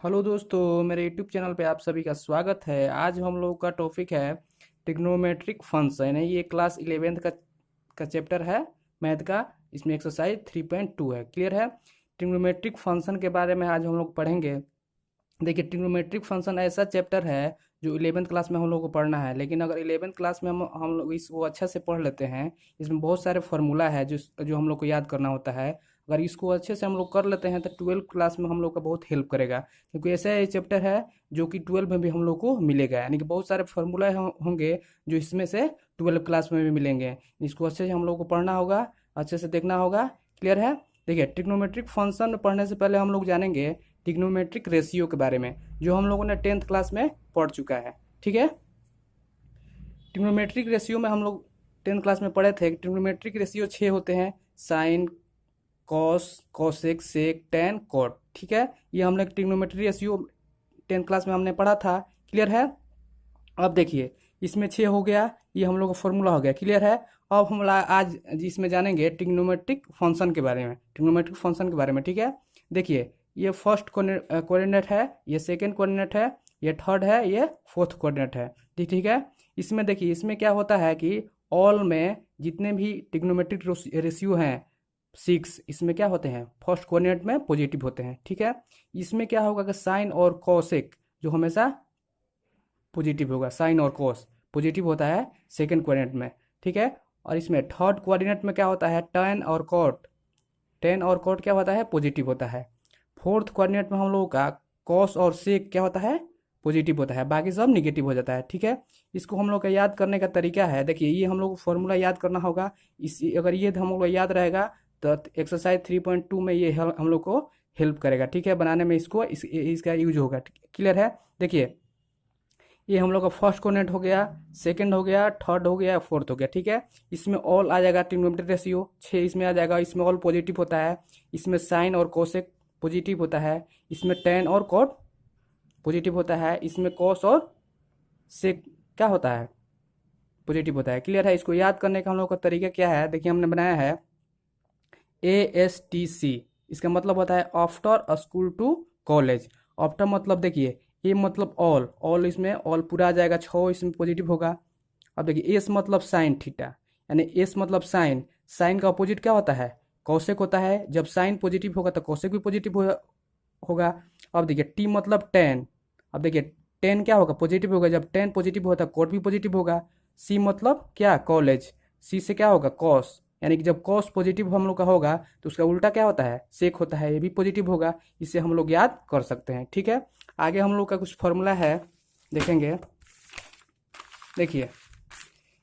Hello दोस्तों, मेरे YouTube channel पे आप सभी का स्वागत है। आज हम लोग का टॉपिक है ट्रिग्नोमेट्रिक फंक्शन। ये क्लास 11th का चैप्टर है मैथ का। इसमें एक्सरसाइज 3.2 है। क्लियर है? ट्रिग्नोमेट्रिक फंक्शन के बारे में आज हम लोग पढ़ेंगे। देखिए, ट्रिग्नोमेट्रिक फंक्शन ऐसा चैप्टर है जो 11th क्लास में हम लोग को पढ़ना है। लेकिन अगर 11th क्लास में हम लोग इसको अच्छे से पढ़ लेते हैं, इसमें बहुत सारे फार्मूला है जो जो हम लोग को याद करना होता है। अगर इसको अच्छे से हम लोग कर लेते हैं तो 12th क्लास में हम लोग का बहुत हेल्प करेगा, क्योंकि ऐसा ये चैप्टर है जो कि 12 में भी हम लोग को मिलेगा। यानी कि बहुत सारे फार्मूला होंगे जो इसमें से 12 क्लास में भी मिलेंगे। इसको अच्छे से हम लोग को पढ़ना होगा, अच्छे से देखना होगा। क्लियर है? देखिए, ट्रिग्नोमेट्रिक फंक्शन पढ़ने से पहले हम लोग जानेंगे ट्रिग्नोमेट्रिक रेशियो के बारे में, जो हम लोगों ने 10th क्लास में पढ़ चुका है। ठीक है? ट्रिग्नोमेट्रिक रेशियो में हम लोग 10th क्लास में पढ़े थे। ट्रिग्नोमेट्रिक रेशियो 6 होते हैं: साइन, कॉस, कोसेक, सेक, टेन, कॉट। ठीक है? ये हम लोग ट्रिग्नोमेट्रिक रेशियो 10th क्लास में हमने पढ़ा था। क्लियर है? अब देखिए, इसमें 6 हो गया, ये हम लोग का फॉर्मूला हो गया। क्लियर है? अब हम आज इसमें जानेंगे ट्रिग्नोमेट्रिक फंक्शन के बारे में, ट्रिग्नोमेट्रिक फंक्शन के बारे में। ठीक है? देखिए, ये फर्स्ट कोऑर्डिनेट है, ये सेकंड कोऑर्डिनेट है, ये थर्ड है, ये फोर्थ कोऑर्डिनेट है। ठीक है? इसमें देखिए, इसमें क्या होता है कि ऑल में जितने भी ट्रिग्नोमेट्रिक रेशियो हैं 6, इसमें क्या होते हैं, फर्स्ट कोऑर्डिनेट में पॉजिटिव होते हैं। ठीक है? इसमें क्या होगा कि साइन और कॉसेक जो हमेशा पॉजिटिव होगा, साइन और कॉस पॉजिटिव होता है सेकंड कोऑर्डिनेट में। ठीक है? और इसमें थर्ड कोऑर्डिनेट में क्या होता है, टेन और कॉट, टेन और कॉट क्या होता है, पॉजिटिव होता है। फोर्थ कोऑर्डिनेट में हम लोगों का कॉस और सेक क्या होता है, पॉजिटिव होता है, बाकी सब निगेटिव हो जाता है। ठीक है? इसको हम लोग का याद करने का तरीका है, देखिए ये हम लोग को फॉर्मूला याद करना होगा। इसी अगर ये हम लोग को याद रहेगा तो एक्सरसाइज 3.2 में ये हम लोग को हेल्प करेगा। ठीक है? बनाने में इसका यूज होगा। क्लियर है? देखिए, ये हम लोग का फर्स्ट कोऑर्डिनेट हो गया, सेकंड हो गया, थर्ड हो गया, फोर्थ हो गया। ठीक है? इसमें ऑल आ जाएगा, ट्रिग्नोमेट्रिक रेशियो 6 इसमें आ जाएगा। इसमें ऑल पॉजिटिव होता है, इसमें साइन और कोसेक पॉजिटिव होता है, इसमें टेन और कॉट पॉजिटिव होता है, इसमें कॉस और सेक क्या होता है, पॉजिटिव होता है। क्लियर है? इसको याद करने का हम लोग का तरीका क्या है, देखिए हमने बनाया है ASTC। इसका मतलब होता है after school to college. After मतलब देखिए, ए मतलब ऑल, ऑल इसमें ऑल पूरा आ जाएगा, 6 इसमें पॉजिटिव होगा। अब देखिए, एस मतलब साइन थीटा, यानी एस मतलब साइन, साइन का अपोजिट क्या होता है, कौशिक होता है। जब साइन पॉजिटिव होगा तो कौशिक भी पॉजिटिव होगा। अब देखिए, टी मतलब टेन, अब देखिए टेन क्या होगा, पॉजिटिव होगा। जब टेन पॉजिटिव होता है कोट भी पॉजिटिव होगा। सी मतलब क्या, कॉलेज, सी से क्या होगा, कॉस, यानी कि जब कॉस पॉजिटिव हम लोग का होगा तो उसका उल्टा क्या होता है, सेक होता है, ये भी पॉजिटिव होगा। इसे हम लोग याद कर सकते हैं। ठीक है? आगे हम लोग का कुछ फॉर्मूला है, देखेंगे। देखिए,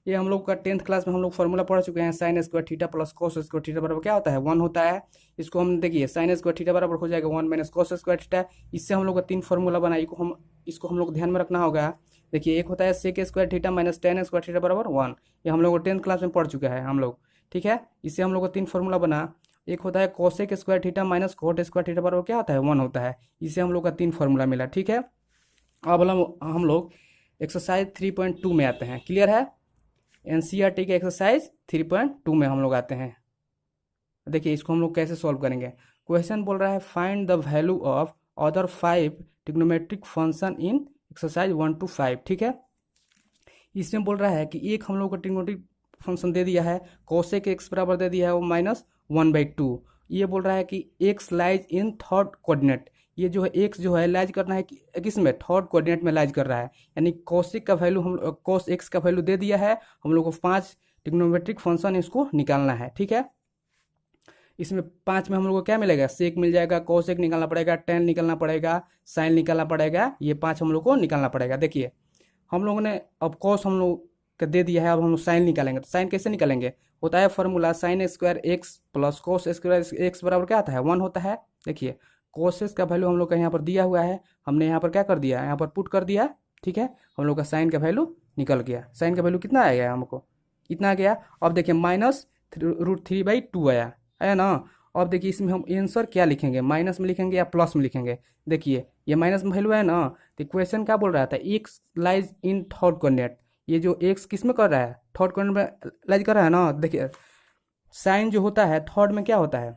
ये हम लोग का 10th क्लास में हम लोग फॉर्मूला पढ़ चुके हैं। Sine square theta plus cos square theta बराबर क्या होता है, 1 होता है। इसको हम देखिए, साइन स्क्वायर थीटा बराबर हो जाएगा 1 माइनस कॉस स्क्वायर थीटा। इससे हम लोग का 3 फॉर्मूला बना, इसको हम लोग ध्यान में रखना होगा। देखिए, एक होता है sec square theta minus tan square theta बराबर 1। ये हम लोग 10th क्लास में पढ़ चुका है हम लोग। ठीक है? इससे हम लोग का 3 फॉर्मूला बना। एक होता है cosec square theta minus cot square theta बराबर क्या होता है, 1 होता है। इससे हम लोग का 3 फॉर्मूला मिला। ठीक है? अब हम लोग एक्सरसाइज 3.2 में आते हैं। क्लियर है? एनसीईआरटी के एक्सरसाइज 3.2 में हम लोग आते हैं। देखिए, इसको हम लोग कैसे सॉल्व करेंगे। क्वेश्चन बोल रहा है find the value of other 5 trigonometric function in exercise 1 to 5। ठीक है? इसमें बोल रहा है कि एक हम लोग को ट्रिग्नोमेट्रिक फंक्शन दे दिया है, कोसेक एक्स बराबर दे दिया है वो -1/2। ये बोल रहा है कि x lies in third coordinate, ये जो है एक्स जो है लाइज करना है किसमें, थर्ड कोऑर्डिनेट में लाइज कर रहा है। यानी कोसेक का वैल्यू हम कोस एक्स का वैल्यू दे दिया है, हम लोग को 5 ट्रिग्नोमेट्रिक फंक्शन इसको निकालना है। ठीक है? इसमें 5 में हम लोग को क्या मिलेगा, सेक मिल जाएगा, कोसेक निकालना पड़ेगा, टेन निकालना पड़ेगा, साइन निकालना पड़ेगा, ये 5 हम लोग को निकालना पड़ेगा। देखिए, हम लोगों ने अब कॉस हम लोग का दे दिया है, अब हम लोग साइन निकालेंगे। तो साइन कैसे निकालेंगे, होता है formula sine square x plus cos square x बराबर क्या आता है, 1 होता है। देखिए, कोसेस का वैल्यू हम लोग का यहाँ पर दिया हुआ है, हमने यहाँ पर क्या कर दिया, यहाँ पर पुट कर दिया। ठीक है? हम लोग का साइन का वैल्यू निकल गया। साइन का वैल्यू कितना आएगा हमको, इतना आ गया। अब देखिए, -√3/2 आया, है ना। अब देखिए, इसमें हम आंसर क्या लिखेंगे, माइनस में लिखेंगे या प्लस में लिखेंगे। देखिए, ये माइनस में वैल्यू है ना, तो क्वेश्चन क्या बोल रहा था, x lies in third coordinate. ये जो एक्स किस में कर रहा है, थर्ड कोऑर्डिनेट में लाइज कर रहा है ना। देखिए, साइन जो होता है थर्ड में क्या होता है,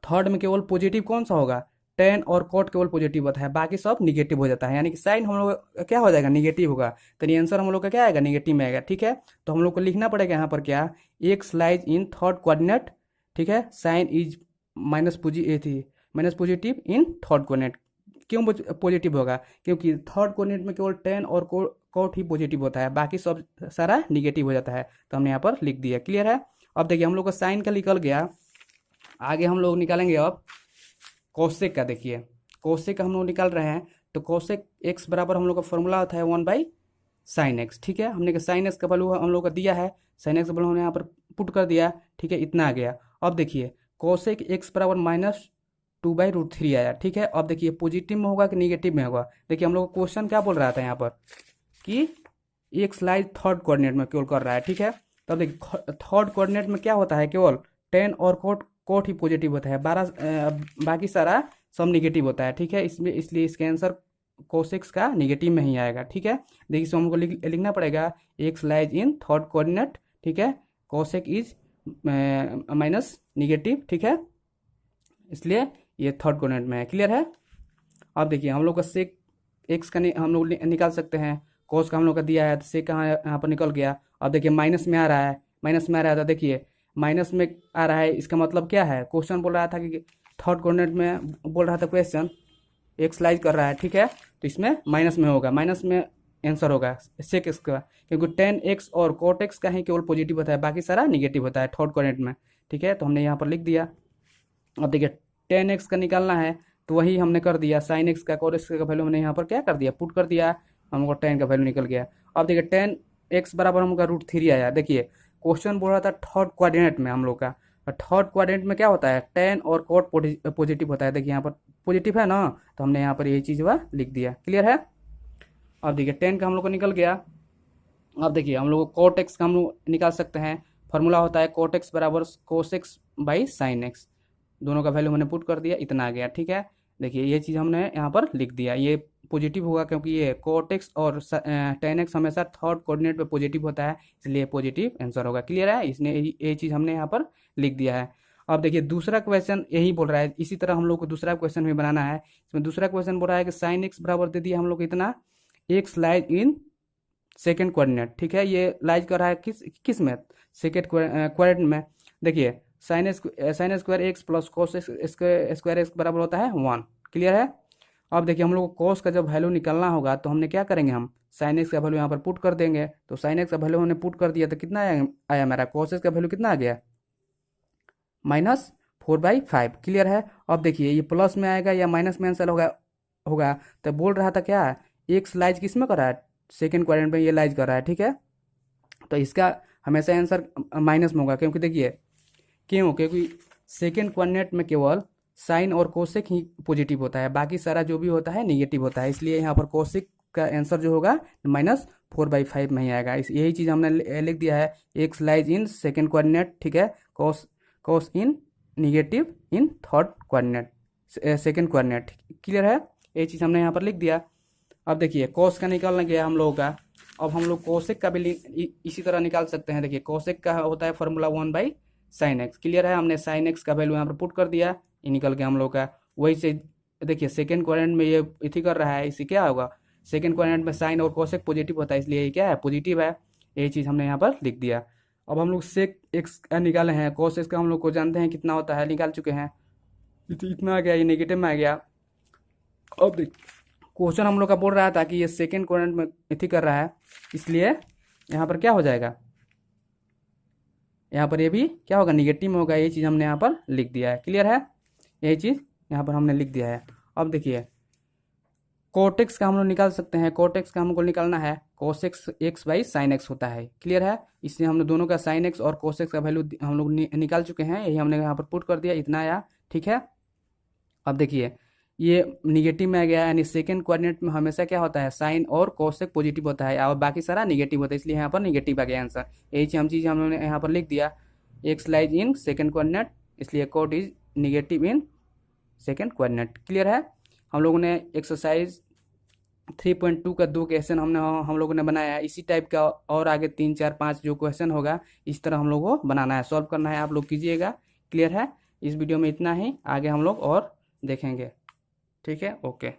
थर्ड में केवल पॉजिटिव कौन सा होगा, टेन और कोट केवल पॉजिटिव होता है, बाकी सब निगेटिव हो जाता है, यानी कि साइन हम लोग का क्या हो जाएगा, निगेटिव होगा। तो ये आंसर हम लोग का क्या आएगा, निगेटिव में आएगा। ठीक है, तो हम लोग को लिखना पड़ेगा यहाँ पर क्या, x lies in third coordinate. ठीक है, sine is minus positive in third coordinate. क्यों पॉजिटिव होगा, क्योंकि थर्ड कोऑर्डिनेट में केवल टेन और कोट ही पॉजिटिव होता है, बाकी सब सारा निगेटिव हो जाता है। तो हमने यहाँ पर लिख दिया। क्लियर है। अब देखिए हम लोग का साइन का निकल गया, आगे हम लोग निकालेंगे अब कोसेक का। देखिए कोसेक का हम लोग निकाल रहे हैं, तो कोसेक एक्स बराबर हम लोग का फॉर्मूला होता है 1/sin x। ठीक है, हमने साइन एक्स का वैल्यू हम लोग का दिया है, साइन एक्स का वैल्यू हमने यहाँ पर पुट कर दिया। ठीक है, इतना आ गया। अब देखिए कोसेक एक्स बराबर -2/√3 आया। ठीक है, अब देखिए पॉजिटिव में होगा कि निगेटिव में होगा। देखिए हम लोग क्वेश्चन क्या बोल रहा था यहाँ पर कि एक्स लाइज थर्ड कोऑर्डिनेट में केवल कर रहा है। ठीक है, तब देखिए थर्ड कोऑर्डिनेट में क्या होता है, केवल टेन और कोट ही पॉजिटिव होता है, बाकी सारा सब निगेटिव होता है। ठीक है, इसलिए इसका आंसर कोसेक्स का निगेटिव में ही आएगा। ठीक है, देखिए इसको हमको लिखना पड़ेगा x lies in third coordinate. ठीक है, कोसेक इज माइनस निगेटिव। ठीक है, इसलिए ये थर्ड कोऑर्डिनेट में है। क्लियर है। अब देखिए हम लोग का सेक एक्स का हम लोग निकाल सकते हैं, कोस का हम लोग का दिया है, तो सेक कहाँ यहाँ पर निकल गया। अब देखिए माइनस में आ रहा है, माइनस में आ रहा था, देखिए माइनस में आ रहा है, इसका मतलब क्या है, क्वेश्चन बोल रहा था कि थर्ड कोऑर्डिनेट में बोल रहा था क्वेश्चन एक्स लाइज कर रहा है। ठीक है, तो इसमें माइनस में होगा, माइनस में आंसर होगा सेक एक्स का, क्योंकि टेन एक्स और कोट एक्स का ही केवल पॉजिटिव होता है, बाकी सारा निगेटिव होता है थर्ड कोऑर्डिनेट में। ठीक है, तो हमने यहाँ पर लिख दिया। अब देखिए टेन एक्स का निकालना है, तो वही हमने कर दिया, साइन एक्स का कोट एक्स का वैल्यू हमने यहाँ पर क्या कर दिया, पुट कर दिया, हमको टेन का वैल्यू निकल गया। अब देखिए टेन एक्स बराबर हमका √3 आया। देखिए क्वेश्चन बोल रहा था थर्ड कोऑर्डिनेट में हम लोग का, थर्ड कोऑर्डिनेट में क्या होता है, टेन और कोट पॉजिटिव होता है। देखिए यहाँ पर पॉजिटिव है ना, तो हमने यहाँ पर यही चीज़ वह लिख दिया। क्लियर है। अब देखिए टेन का हम लोग को निकल गया। अब देखिए हम लोग कोट एक्स का हम लोग निकाल सकते हैं, फॉर्मूला होता है कोट एक्स बराबर cos x by sine x. दोनों का वैल्यू मैंने पुट कर दिया, इतना आ गया। ठीक है, देखिए ये चीज़ हमने यहाँ पर लिख दिया, ये पॉजिटिव होगा क्योंकि ये कोट एक्स और टेन एक्स हमेशा थर्ड कोऑर्डिनेट पे पॉजिटिव होता है, इसलिए पॉजिटिव आंसर होगा। क्लियर है, इसने ये चीज़ हमने यहाँ पर लिख दिया है। अब देखिए दूसरा क्वेश्चन यही बोल रहा है, इसी तरह हम लोग को दूसरा क्वेश्चन भी बनाना है। इसमें दूसरा क्वेश्चन बोल रहा है कि साइन एक्स बराबर दे दिया हम लोग को इतना, x lies in second coordinate. ठीक है, ये लाइज कर रहा है किस में, सेकेंड कोऑर्डिनेट में। देखिए sine square x plus cos square x बराबर होता है 1। क्लियर है। अब देखिए हम लोग को कोस का जब वैल्यू निकालना होगा, तो हमने क्या करेंगे, हम साइन एक्स का वैल्यू यहाँ पर पुट कर देंगे। तो साइन एक्स का वैल्यू हमने पुट कर दिया, तो कितना आया मेरा, कोस एक्स का वैल्यू कितना आ गया, -4/5। क्लियर है। अब देखिए ये प्लस में आएगा या माइनस में आंसर होगा। तो बोल रहा था क्या, एक्स लाइज किस में कर रहा है, सेकेंड क्वाड्रेंट में ये लाइज कर रहा है। ठीक है, तो इसका हमेशा आंसर माइनस में होगा, क्योंकि देखिए क्योंकि सेकेंड कोऑर्डिनेट में केवल साइन और कोसेक ही पॉजिटिव होता है, बाकी सारा जो भी होता है निगेटिव होता है, इसलिए यहाँ पर कोसेक का आंसर जो होगा -4/5 में ही आएगा। यही चीज़ हमने लिख दिया है, x lies in second coordinate. ठीक है, cos in negative in third coordinate, second coordinate. Clear है, ये चीज़ हमने यहाँ पर लिख दिया। अब देखिए कोस का निकालना गया हम लोगों का, अब हम लोग कोसेक का भी इसी तरह निकाल सकते हैं। देखिए कोसेक का होता है फॉर्मूला 1/sin x। क्लियर है, हमने साइन एक्स का वैल्यू यहाँ पर पुट कर दिया, ये निकल गया हम लोग का। वही से देखिए सेकेंड क्वाड्रेंट में ये इथी कर रहा है, इसी क्या होगा, सेकेंड क्वाड्रेंट में साइन और कोसेक पॉजिटिव होता है, इसलिए ये क्या है, पॉजिटिव है। यही चीज़ हमने यहाँ पर लिख दिया। अब हम लोग सेक एक्स निकाले हैं, कोस एक्स का हम लोग को जानते हैं कितना होता है, निकाल चुके हैं, इतना आ गया, ये नेगेटिव में आ गया। अब देख क्वेश्चन हम लोग का बोल रहा था कि ये सेकेंड क्वाड्रेंट में इथी कर रहा है, इसलिए यहाँ पर क्या हो जाएगा, यहाँ पर ये भी क्या होगा, निगेटिव में होगा। ये चीज़ हमने यहाँ पर लिख दिया है। क्लियर है, यही चीज़ यहाँ पर हमने लिख दिया है। अब देखिए कोटेक्स का हम लोग निकाल सकते हैं, कोटेक्स का हमको निकालना है, कोसेक्स एक्स बाई साइन एक्स होता है। क्लियर है, इसलिए हमने दोनों का साइन एक्स और कोसेक्स का वैल्यू हम लोग निकाल चुके हैं, यही हमने यहाँ पर पुट कर दिया, इतना आया। ठीक है, अब देखिए ये निगेटिव में आ गया, यानी सेकेंड कोऑर्डिनेट में हमेशा क्या होता है, साइन और कोसेक पॉजिटिव होता है और बाकी सारा निगेटिव होता है, इसलिए यहाँ पर निगेटिव आ गया आंसर। यही चीज़ हमने यहाँ पर लिख दिया, x lies in second coordinate, इसलिए cot is negative in second coordinate. Clear है, हम लोगों ने एक्सरसाइज 3.2 का 2 क्वेश्चन हम लोगों ने बनाया है, इसी टाइप का और आगे 3 4 5 जो क्वेश्चन होगा इस तरह हम लोग को बनाना है, सॉल्व करना है, आप लोग कीजिएगा। क्लियर है, इस वीडियो में इतना ही, आगे हम लोग और देखेंगे। ठीक है, ओके।